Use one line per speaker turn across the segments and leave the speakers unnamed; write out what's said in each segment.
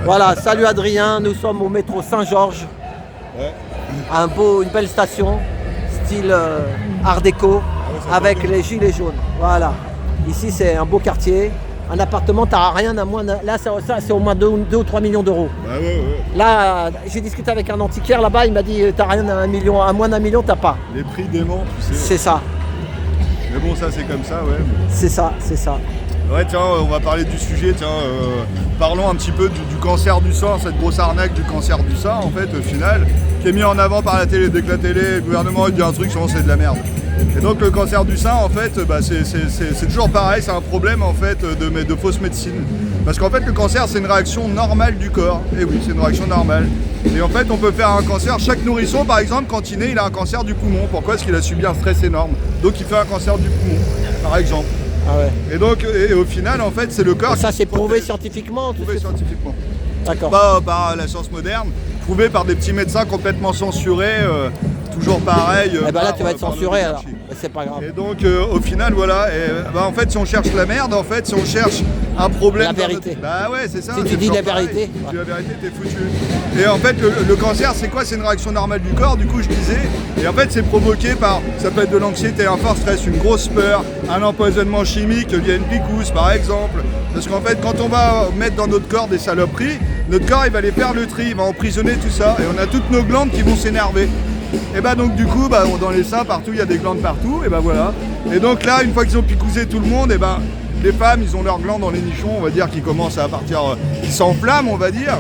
Voilà, salut Adrien, nous sommes au métro Saint-Georges.
Ouais.
Une belle station, style art déco, avec les gilets jaunes. Voilà. Ici, c'est un beau quartier. Un appartement, t'as rien à moins. Là, ça c'est au moins 2 ou 3 millions d'euros.
Bah ouais.
Là, j'ai discuté avec un antiquaire là-bas, il m'a dit t'as rien à 1 million, à moins d'1 million, t'as pas.
Les prix dément, tu sais.
C'est ça,
Mais bon, ça c'est comme ça, ouais.
c'est ça, c'est ça.
Ouais, tiens, on va parler du sujet, tiens. Parlons un petit peu du cancer du sang, cette grosse arnaque du cancer du sein, en fait, au final, qui est mis en avant par la télé. Dès que la télé, le gouvernement il dit un truc, souvent c'est de la merde. Et donc le cancer du sein, en fait, bah, c'est toujours pareil, c'est un problème en fait de fausse médecine. Parce qu'en fait le cancer c'est une réaction normale du corps. Et oui, c'est une réaction normale. Et en fait on peut faire un cancer, chaque nourrisson par exemple quand il naît il a un cancer du poumon. Pourquoi? Parce qu'il a subi un stress énorme. Donc il fait un cancer du poumon, par exemple.
Ah ouais.
Et donc et au final en fait c'est le corps.
Et ça,
qui
c'est
se protège.
prouvé scientifiquement.
Prouvé scientifiquement.
D'accord.
Pas par la science moderne, prouvé par des petits médecins complètement censurés. Toujours pareil.
Eh ben là,
par-
tu vas être
par
censuré alors.
l'oligarchie.
C'est pas grave.
Et donc au final voilà, en fait si on cherche la merde, en fait si on cherche un problème.
La
dans
vérité.
Bah ouais c'est ça.
Si tu
c'est
dis
toujours
la
pareil.
vérité,
Si tu
ouais.
dis la vérité t'es foutu. Et en fait le cancer c'est quoi? C'est une réaction normale du corps, du coup je disais. Et en fait c'est provoqué par, ça peut être de l'anxiété, un fort stress, une grosse peur, un empoisonnement chimique via une picouse par exemple. Parce qu'en fait quand on va mettre dans notre corps des saloperies, notre corps il va les faire le tri, il va emprisonner tout ça. Et on a toutes nos glandes qui vont s'énerver. Et bah donc du coup dans les seins partout il y a des glandes partout et bah voilà. Et donc là une fois qu'ils ont picousé tout le monde et ben les femmes ils ont leurs glandes dans les nichons, on va dire, qui commencent à partir, qui s'enflamment on va dire.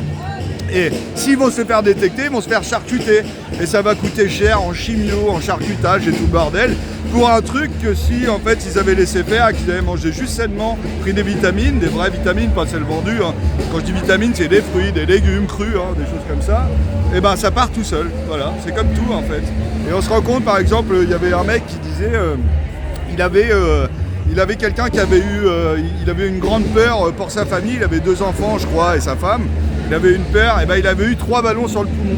Et s'ils vont se faire détecter, ils vont se faire charcuter. Et ça va coûter cher en chimio, en charcutage et tout le bordel. Pour un truc que si en fait ils avaient laissé faire, qu'ils avaient mangé juste sainement, pris des vitamines, des vraies vitamines, pas celles vendues. Hein. Quand je dis vitamines, c'est des fruits, des légumes crus, hein, des choses comme ça. Et ben ça part tout seul. Voilà, c'est comme tout en fait. Et on se rend compte par exemple, il y avait un mec qui disait, il avait quelqu'un qui avait eu, il avait une grande peur pour sa famille. Il avait 2 enfants, je crois, et sa femme. Il avait une peur, et ben il avait eu 3 ballons sur le poumon.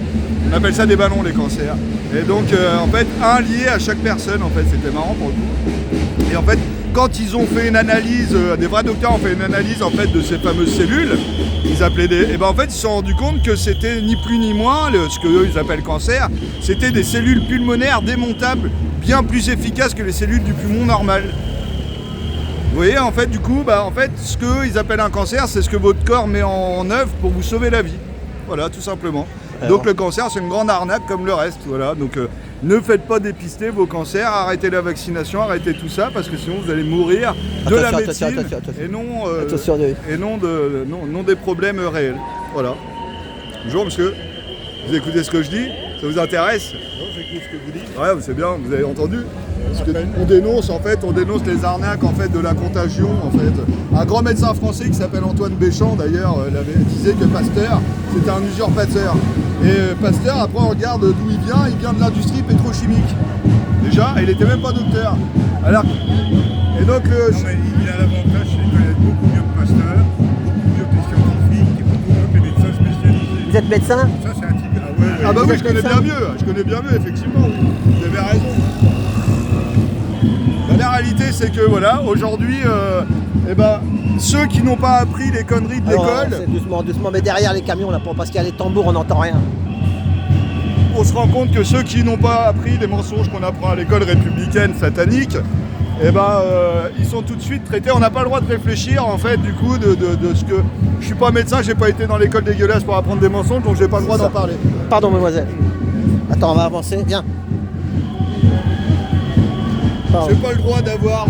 On appelle ça des ballons, les cancers. Et donc, en fait, un lié à chaque personne, en fait, c'était marrant pour le coup. Et en fait, quand ils ont fait une analyse, des vrais docteurs ont fait une analyse en fait de ces fameuses cellules, ils appelaient des. Et ben en fait, ils se sont rendus compte que c'était ni plus ni moins, ce qu'eux ils appellent cancer, c'était des cellules pulmonaires démontables, bien plus efficaces que les cellules du poumon normal. Vous voyez, en fait, du coup, en fait, ce qu'ils appellent un cancer, c'est ce que votre corps met en œuvre pour vous sauver la vie. Voilà, tout simplement.
Alors.
Donc le cancer, c'est une grande arnaque comme le reste. Voilà, donc ne faites pas dépister vos cancers, arrêtez la vaccination, arrêtez tout ça, parce que sinon vous allez mourir de la
Attention,
médecine
attention.
et
Attention,
non des problèmes réels. Voilà. Bonjour monsieur, vous écoutez ce que je dis? Ça vous intéresse?
Non, j'écoute ce que vous dites.
Ouais, c'est bien, vous avez entendu. Parce que on dénonce les arnaques en fait de la contagion en fait. Un grand médecin français qui s'appelle Antoine Béchamp d'ailleurs disait que Pasteur c'était un usurpateur. Et Pasteur, après on regarde d'où il vient de l'industrie pétrochimique. Déjà, et il était même pas docteur. Alors, et donc
Non, mais il a l'avantage, c'est de connaître beaucoup mieux que Pasteur, beaucoup mieux que les scientifiques, et beaucoup mieux que les médecins spécialisés.
Vous êtes médecin?
Ça, c'est un type. Ah ouais, ouais.
ah bah
vous
oui,
êtes
je connais
médecin?
bien mieux, effectivement. Vous avez raison. La réalité, c'est que voilà, aujourd'hui, ceux qui n'ont pas appris les conneries de
Alors,
l'école,
c'est doucement, mais derrière les camions, là, parce qu'il y a les tambours, on n'entend rien.
on se rend compte que ceux qui n'ont pas appris les mensonges qu'on apprend à l'école républicaine satanique, ils sont tout de suite traités. On n'a pas le droit de réfléchir, en fait, du coup, de ce que. Je suis pas médecin, j'ai pas été dans l'école dégueulasse pour apprendre des mensonges, donc j'ai pas le droit d'en parler.
Pardon, mademoiselle. Attends, on va avancer. Viens. Pardon.
J'ai pas le droit d'avoir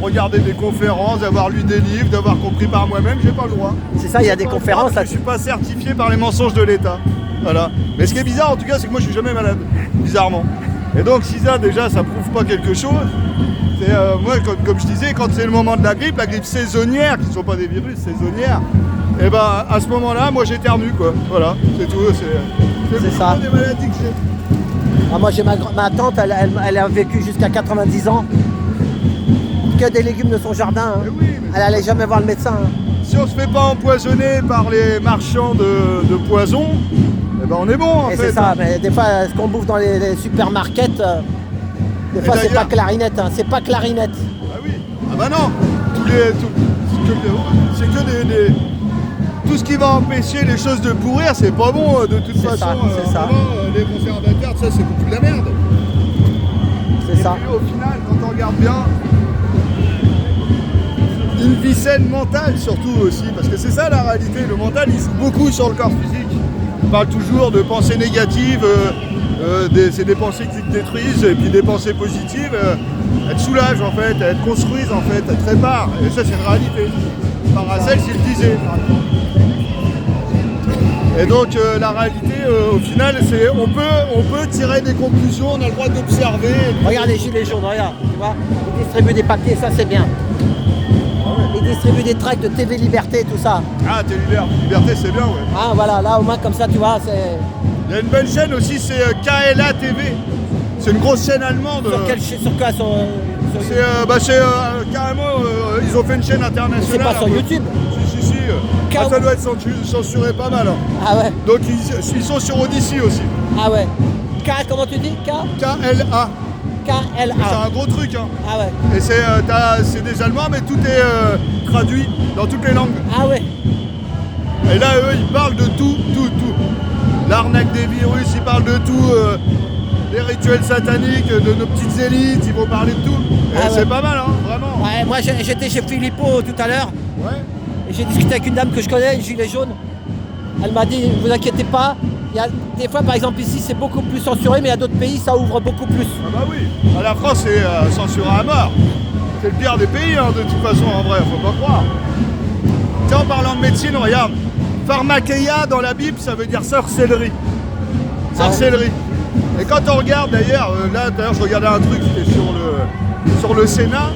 regardé des conférences, d'avoir lu des livres, d'avoir compris par moi-même, j'ai pas le droit.
C'est ça, il y a des conférences là.
Je suis pas certifié par les mensonges de l'État. Voilà. Mais ce qui est bizarre en tout cas, c'est que moi je suis jamais malade, bizarrement. Et donc si ça déjà ça prouve pas quelque chose, c'est moi comme je disais, quand c'est le moment de la grippe saisonnière, qui ne sont pas des virus, saisonnières, et à ce moment-là, moi j'éternue quoi. Voilà, c'est tout.
C'est ça.
Des maladies que j'ai.
Ah, moi j'ai ma tante, elle a vécu jusqu'à 90 ans. Que des légumes de son jardin. Hein.
Mais oui, mais
Elle allait jamais voir le médecin. Hein.
si on se fait pas empoisonner par les marchands de poison, on est bon en
Et
fait.
c'est ça, mais des fois ce qu'on bouffe dans les supermarkets, des fois c'est pas
d'ailleurs-
clarinette, hein. C'est pas clarinette.
Ah oui. Ah bah non. C'est que tout ce qui va empêcher les choses de pourrir, c'est pas bon de toute façon.
C'est ça.
Vraiment, les conservateurs, ça c'est beaucoup de la merde.
C'est ça.
Et puis, au final, quand on regarde bien, une vie saine mentale surtout aussi, parce que c'est ça la réalité. Le mental, il joue beaucoup sur le corps physique. On parle toujours de pensées négatives, c'est des pensées qui te détruisent, et puis des pensées positives, elles te soulagent en fait, elles te construisent en fait, elles te réparent. Et ça, c'est une réalité. Paracelse, il le disait. Et donc la réalité, au final, c'est on peut tirer des conclusions, on a le droit d'observer.
Regarde les gilets jaunes, regarde, tu vois, ils distribuent des papiers, ça c'est bien. Ils distribuent des tracts de TV Liberté, tout ça.
Ah, t'es liberté, c'est bien, ouais.
Ah voilà, là au moins comme ça, tu vois, c'est...
Il y a une belle chaîne aussi, c'est KLA TV. C'est une grosse chaîne allemande.
Sur quoi
C'est carrément, ils ont fait une chaîne internationale.
C'est pas sur YouTube?
Si. Ça doit être censuré pas mal. Hein.
Ah ouais.
Donc ils sont sur Odyssey aussi.
Ah ouais. Comment tu dis?
KLA.
KLA.
C'est un gros truc. Hein.
Ah ouais.
Et c'est des Allemands, mais tout est traduit dans toutes les langues.
Ah ouais.
Et là, eux, ils parlent de tout. L'arnaque des virus, ils parlent de tout. Les rituels sataniques, de nos petites élites, ils vont parler de tout. Et c'est pas mal, hein, vraiment.
Ouais, moi j'étais chez Philippot tout à l'heure.
Ouais.
Et j'ai discuté avec une dame que je connais, une gilet jaune. Elle m'a dit, ne vous inquiétez pas, il y a des fois par exemple ici c'est beaucoup plus censuré, mais il y a d'autres pays ça ouvre beaucoup plus.
Ah bah oui, la France est censurée à mort. C'est le pire des pays hein, de toute façon en vrai, faut pas croire. Tiens, en parlant de médecine, regarde, pharmakeia dans la Bible ça veut dire sorcellerie. Sorcellerie. Et quand on regarde d'ailleurs, je regardais un truc, c'était sur le Sénat.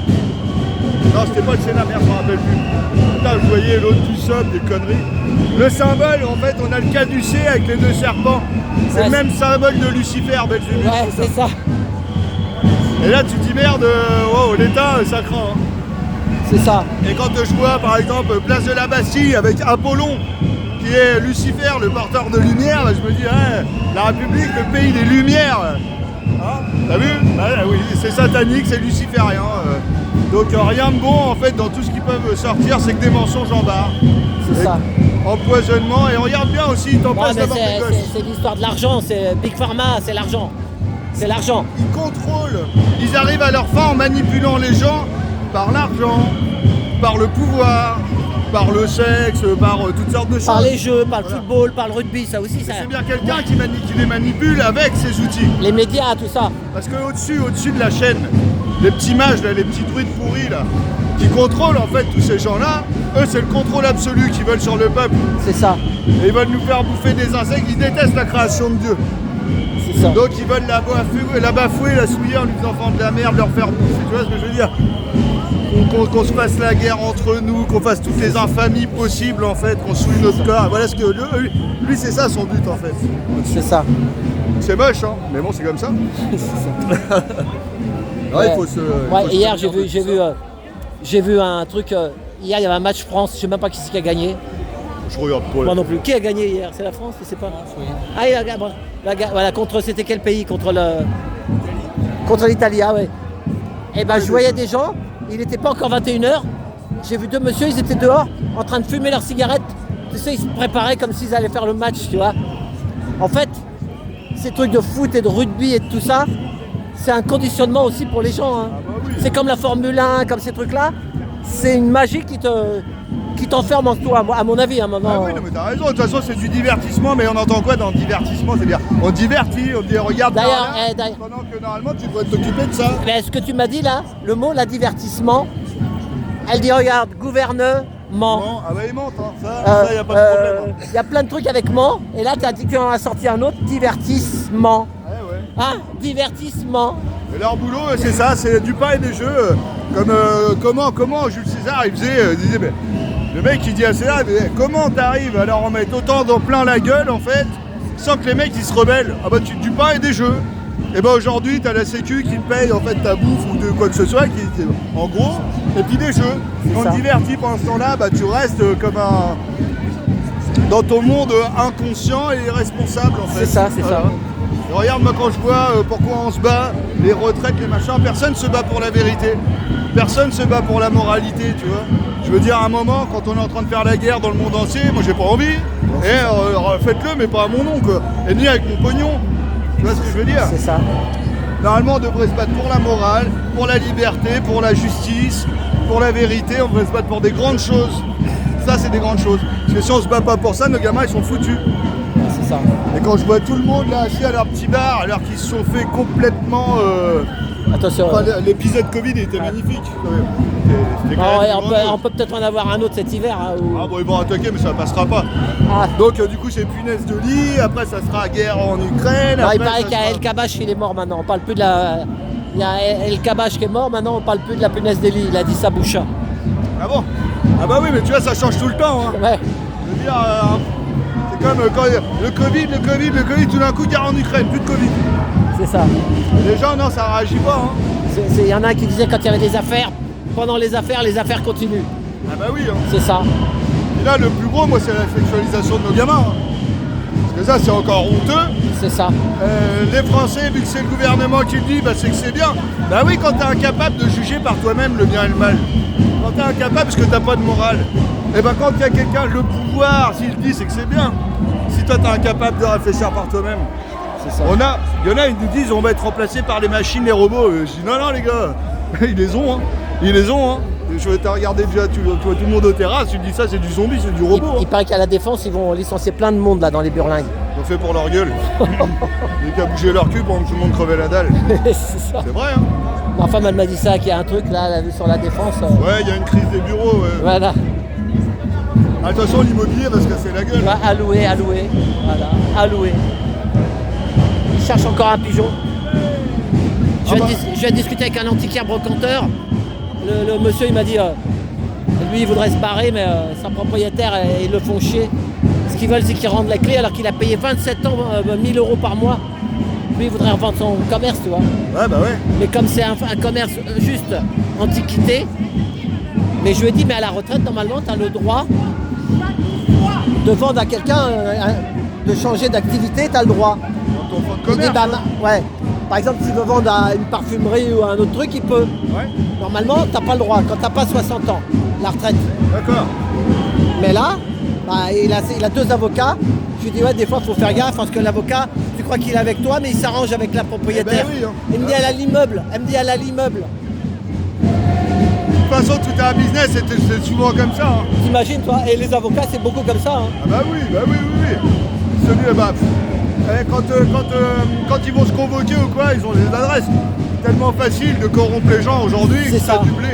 Non, c'était pas le Sénat, merde, je me rappelle plus. Là, je voyais l'autre du somme, des conneries. Le symbole, en fait, on a le caducée avec les deux serpents. C'est le même symbole de Lucifer, Belzébuth.
Ouais, c'est ça.
Et là, tu te dis merde, wow, l'État, ça craint. Hein.
C'est ça.
Et quand je vois, par exemple, place de la Bastille avec Apollon, qui est Lucifer, le porteur de lumière, je me dis, la République, le pays des lumières. Hein, t'as vu? Oui, c'est satanique, c'est luciférien. Donc rien de bon en fait dans tout ce qu'ils peuvent sortir, c'est que des mensonges en barre.
C'est ça.
Empoisonnement, et on regarde bien aussi, ils t'en passent d'abord des gosses.
C'est l'histoire de l'argent, c'est Big Pharma, c'est l'argent. C'est l'argent.
Ils contrôlent, ils arrivent à leur fin en manipulant les gens par l'argent, par le pouvoir, par le sexe, par toutes sortes de choses.
Par les jeux, par le football, par le rugby, ça aussi.
C'est bien quelqu'un qui les manipule avec ces outils.
Les médias, tout ça.
Parce qu'au-dessus de la chaîne, les petits mages, là, les petits druides pourris, là, qui contrôlent en fait tous ces gens-là, eux c'est le contrôle absolu qu'ils veulent sur le peuple.
C'est ça.
Et ils veulent nous faire bouffer des insectes, ils détestent la création de Dieu.
C'est ça.
Donc ils veulent la bafouer, la souiller en lui faisant vendre de la merde, leur faire bouffer, tu vois ce que je veux dire? Qu'on se fasse la guerre entre nous, qu'on fasse toutes les infamies possibles en fait, qu'on souille notre corps. Voilà ce que lui c'est ça son but en fait.
C'est ça.
C'est moche hein, mais bon c'est comme ça.
C'est ça.
Ouais, il faut se.
Hier j'ai vu un truc. Hier il y avait un match France, je sais même pas qui c'est qui a gagné.
Je regarde pas.
Moi non plus. Qui a gagné hier? C'est la France, je sais pas. Oui. Ah voilà, c'était quel pays? Contre l'Italie, ah ouais. Et ben je voyais des gens, il n'était pas encore 21h. J'ai vu deux messieurs, ils étaient dehors en train de fumer leurs cigarettes. Tu sais, ils se préparaient comme s'ils allaient faire le match, tu vois. En fait, ces trucs de foot et de rugby et de tout ça, c'est un conditionnement aussi pour les gens. Hein. Ah bah oui. C'est comme la Formule 1, comme ces trucs-là. C'est une magie qui t'enferme en toi, à mon avis, à un moment.
Ah oui, non, mais t'as raison. De toute façon, c'est du divertissement, mais on entend quoi dans le divertissement? C'est-à-dire, on divertit, on dit regarde
d'ailleurs,
pendant que normalement, tu devrais t'occuper de ça.
Mais ce que tu m'as dit là, le mot, la divertissement, elle dit regarde, gouvernement.
Ah bah il mente, hein. Ça y a pas de problème.
Il y a plein de trucs avec ment, et là, tu as dit qu'on a sorti un autre, divertissement.
Ouais.
Ah, divertissement.
Et leur boulot, c'est ça, c'est du pain et des jeux. Comment Jules César, il disait, mais, le mec il dit à César, comment t'arrives à leur en mettre autant dans plein la gueule en fait, sans que les mecs ils se rebellent? Ah bah du pain et des jeux. Et bah aujourd'hui t'as la sécu qui paye en fait ta bouffe ou de quoi que ce soit, en gros, et puis des jeux. On te divertit pendant ce temps-là, bah tu restes comme dans ton monde inconscient et irresponsable en fait.
C'est ça.
Et regarde moi quand je vois pourquoi on se bat, les retraites, les machins, personne se bat pour la vérité. Personne se bat pour la moralité, tu vois. Je veux dire, à un moment, quand on est en train de faire la guerre dans le monde entier, moi j'ai pas envie. Et faites-le, mais pas à mon nom, quoi. Et ni avec mon pognon. Tu vois ce que je veux dire?
C'est ça.
Normalement, on devrait se battre pour la morale, pour la liberté, pour la justice, pour la vérité. On devrait se battre pour des grandes choses. Ça, c'est des grandes choses. Parce que si on se bat pas pour ça, nos gamins, ils sont foutus.
C'est ça.
Et quand je vois tout le monde là assis à leur petit bar, alors qu'ils se sont fait complètement...
Attention.
Enfin, l'épisode Covid était magnifique. C'était
Non,
quand même
on peut peut-être en avoir un autre cet hiver. Hein, où...
Ah bon, ils vont attaquer, mais ça passera pas.
Ah.
Donc du coup, c'est punaise de lit. Après, ça sera guerre en Ukraine.
Non,
Après,
il paraît
ça
qu'il y a
sera-
El Kabash, il est mort maintenant. On parle plus de la. Il y a El Kabash qui est mort, maintenant on parle plus de la punaise des lits. Il a dit ça Boucha.
Ah bon? Ah bah oui, mais tu vois, ça change tout le temps. Hein.
Ouais.
Je veux dire, c'est comme quand le Covid, tout d'un coup, guerre en Ukraine, plus de Covid.
C'est ça.
Et les gens, non, ça réagit pas. Hein.
Il y en a un qui disait quand il y avait des affaires, pendant les affaires continuent.
Ah bah oui. Hein.
C'est ça.
Et là, le plus gros, moi, c'est la sexualisation de nos gamins. Hein. Parce que ça, c'est encore honteux.
C'est ça.
Les Français, vu que c'est le gouvernement qui le dit, bah, c'est que c'est bien. Bah oui, quand t'es incapable de juger par toi-même le bien et le mal. Quand t'es incapable parce que t'as pas de morale. Et ben quand il y a quelqu'un, le pouvoir, s'il dit, c'est que c'est bien. Si toi t'es incapable de réfléchir par toi-même.
C'est ça.
Il y en a, ils nous disent on va être remplacés par les machines, les robots. Je dis non les gars, ils les ont. Hein. Je vais te regarder déjà tout le monde au terrasse, tu te dis ça c'est du zombie, c'est du robot.
Il paraît qu'à la défense, ils vont licencier plein de monde là dans les burlingues.
Ils ont fait pour leur gueule. Ils ont qu'à bouger leur cul pendant que tout le monde crevait la dalle.
C'est ça.
C'est vrai hein.
Ma femme elle m'a dit ça, qu'il y a un truc là, elle a vu sur la défense.
Ouais, il y a une crise des bureaux. Ouais.
Voilà.
Attention, l'immobilier va se casser la gueule.
Va allouer. Voilà. Allouer. Il cherche encore un pigeon. Je viens de discuter avec un antiquaire brocanteur. Le monsieur il m'a dit lui il voudrait se barrer mais sa propriétaire ils le font chier. Ce qu'ils veulent c'est qu'ils rendent la clé alors qu'il a payé 27 ans 1000 € par mois. Lui il voudrait revendre son commerce tu vois.
Ouais bah ouais.
Mais comme c'est un commerce juste antiquité, mais je lui ai dit mais à la retraite normalement tu as le droit de vendre à quelqu'un, de changer d'activité, tu as le droit.
Dans ton fonds de
Il dit,
commerce.
ouais. Par exemple s'il veut vendre à une parfumerie ou à un autre truc il peut.
Ouais.
Normalement t'as pas le droit quand t'as pas 60 ans, la retraite.
D'accord.
Mais là, il a 2 avocats. Je lui dis ouais des fois faut faire gaffe parce que l'avocat, tu crois qu'il est avec toi mais il s'arrange avec la propriétaire.
Eh ben oui, hein.
Il me dit elle a l'immeuble.
De toute façon, tout est un business, c'est souvent comme ça. Hein.
T'imagines toi, et les avocats c'est beaucoup comme ça. Hein.
Ah bah oui. Celui, bah, quand ils vont se convoquer ou quoi, ils ont des adresses. C'est tellement facile de corrompre les gens aujourd'hui
C'est
que
ça.
du blé.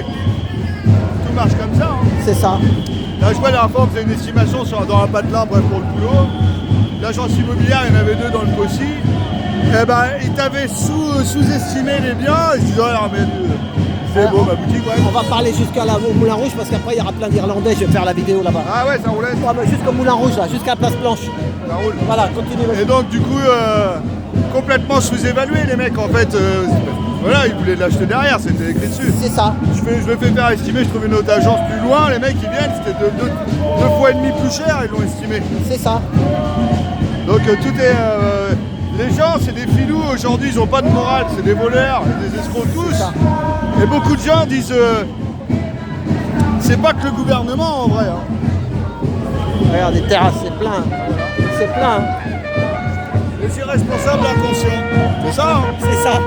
Tout marche comme ça. Hein.
C'est ça.
Là, je vois la dernière fois, on faisait une estimation dans un patelin, bref, pour le boulot. L'agence immobilière, il y en avait 2 dans le POSI. Eh ben, ils t'avaient sous-estimé les biens. Ils se disaient, ah, mais c'est beau ma boutique, ouais.
On va parler jusqu'à au Moulin Rouge parce qu'après il y aura plein d'Irlandais, je vais faire la vidéo là-bas.
Ah ouais, ça roulait.
Ouais, mais jusqu'au Moulin Rouge là, jusqu'à la Place Blanche.
Ça roule.
Voilà, continue.
Et donc du coup, complètement sous-évalué les mecs en fait. Voilà, ils voulaient l'acheter derrière, c'était écrit dessus.
C'est ça.
Je me fais faire estimer, je trouve une autre agence plus loin, les mecs ils viennent, c'était 2 fois et demi plus cher, ils l'ont estimé.
C'est ça.
Donc tout est... les gens c'est des filous aujourd'hui, ils ont pas de morale, c'est des voleurs, des escrocs tous.
ça.
Et beaucoup de gens disent... c'est pas que le gouvernement en vrai. Hein.
Regarde, les terrasses, c'est plein. C'est plein. Hein.
Les irresponsables inconscients. C'est ça hein.
C'est ça.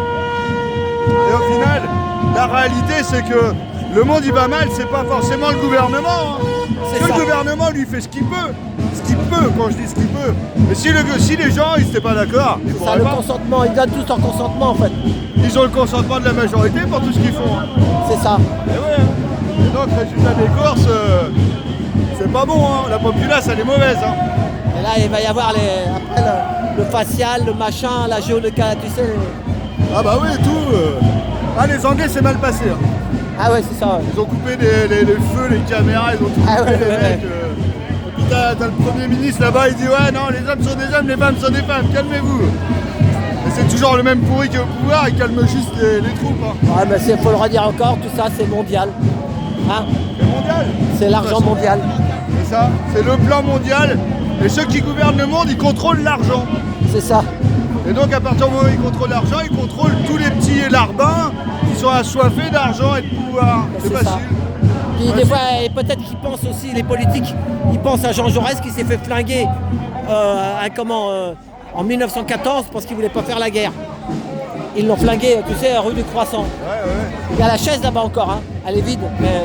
Et au final, la réalité c'est que le monde il va mal, c'est pas forcément le gouvernement. Hein.
C'est
Parce que
ça.
le gouvernement lui fait ce qu'il peut. Ce qu'il peut, quand je dis ce qu'il peut. Mais si les gens ils étaient pas d'accord, ils
C'est ça,
pourraient
le
pas.
consentement. Ils donnent tous leur consentement en fait.
Ils ont le consentement de la majorité pour tout ce qu'ils font. Hein.
C'est ça.
Et ouais. Hein. Et donc résultat des courses, c'est pas bon. Hein. La populace elle est mauvaise. Hein.
Et là, il va y avoir après le facial, le machin, la géolocalisation, tu sais.
Ah bah oui, tout. Ah les Anglais c'est mal passé. Hein.
Ah ouais, c'est ça. Ouais.
Ils ont coupé les feux, les caméras, ils ont tout coupé
Ah ouais,
les
ouais,
mecs. Et puis t'as le Premier ministre là-bas, il dit ouais non, les hommes sont des hommes, les femmes sont des femmes, calmez-vous. Et c'est toujours le même pourri qui est au pouvoir, il calme juste les troupes. Hein.
Ouais, mais faut le redire encore, tout ça c'est mondial. Hein,
C'est mondial.
c'est l'argent mondial.
C'est ça, c'est le plan mondial. Et ceux qui gouvernent le monde, ils contrôlent l'argent.
C'est ça.
Et donc à partir du moment où il contrôle l'argent, il contrôle tous les petits larbins qui sont assoiffés d'argent et de pouvoir. C'est
ça.
facile.
Puis des fois, et peut-être qu'ils pensent aussi, les politiques, ils pensent à Jean Jaurès qui s'est fait flinguer en 1914 parce qu'il voulait pas faire la guerre. Ils l'ont flingué, tu sais, rue du Croissant. Il y a la chaise là-bas encore, hein. Elle est vide. Mais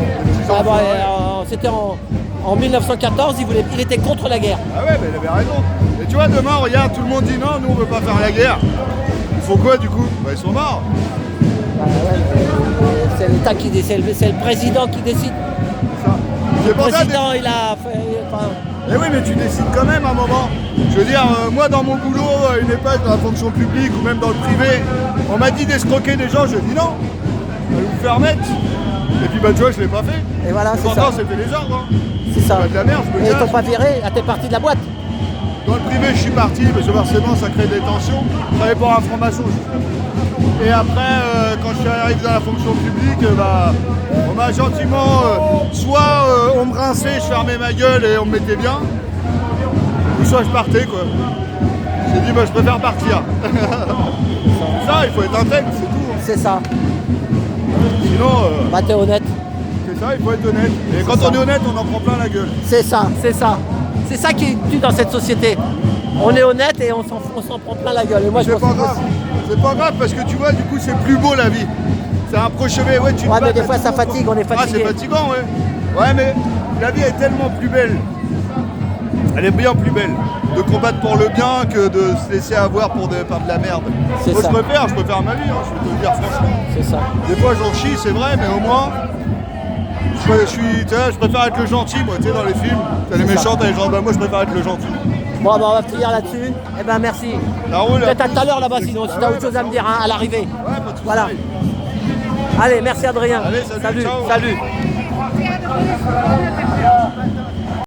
c'était en 1914, il était contre la guerre.
Ah ouais, mais il avait raison. Et tu vois, demain, regarde, tout le monde dit non, nous on veut pas faire la guerre. Il faut quoi du coup? Bah ils sont morts.
C'est l'État qui décide, c'est le président qui décide. Le président, il a fait.
Eh oui, mais tu décides quand même à un moment. Je veux dire, moi dans mon boulot, à une époque dans la fonction publique ou même dans le privé, on m'a dit d'escroquer des gens, je dis non, je vais vous faire mettre. Et puis bah tu vois, je l'ai pas fait.
Et voilà, c'est ça.
Pourtant, c'était les ordres. Hein.
C'est ça.
Pas de la merde, je me
Et ils
casse.
t'ont pas viré, t'es parti de la boîte.
Dans le privé, je suis parti, parce que forcément, ça crée des tensions. Je travaillais pour un franc-maçon, justement. Et après, quand je suis arrivé dans la fonction publique, on m'a gentiment, soit on me rinçait, je fermais ma gueule et on me mettait bien, ou soit je partais, quoi. J'ai dit, je préfère partir. Ça, il faut être intègre, c'est tout. Hein.
C'est ça.
Sinon,
T'es honnête.
c'est ça, il faut être honnête. Et quand on est honnête, on en prend plein la gueule.
C'est ça, c'est ça. C'est ça qui tue dans cette société. On est honnête et on s'en prend plein la gueule. Et moi, je
C'est pas grave. C'est pas grave parce que tu vois, du coup, c'est plus beau la vie. C'est un pro-chevet. Ouais, tu te
mais
bats,
des fois, ça fatigue, on est
Ah,
fatigué.
c'est fatigant, ouais. Ouais, mais la vie est tellement plus belle. Elle est bien plus belle de combattre pour le bien que de se laisser avoir par de la merde.
C'est
Moi,
ça.
je préfère ma vie, hein, je vais te le dire franchement.
C'est ça.
Des fois, j'en chie, c'est vrai, mais au moins, je préfère être le gentil, moi, tu sais, dans les films. T'as les
C'est ça.
méchants, t'as les gens, moi, je préfère être le gentil.
Bon, on va finir là-dessus. Eh ben, merci.
La roule,
Peut-être à tout à l'heure là-bas, sinon, si t'as autre chose à me dire, hein, à l'arrivée.
Ouais, pas de soucis.
Voilà. Allez, merci Adrien.
Allez, salut, ciao.
Salut.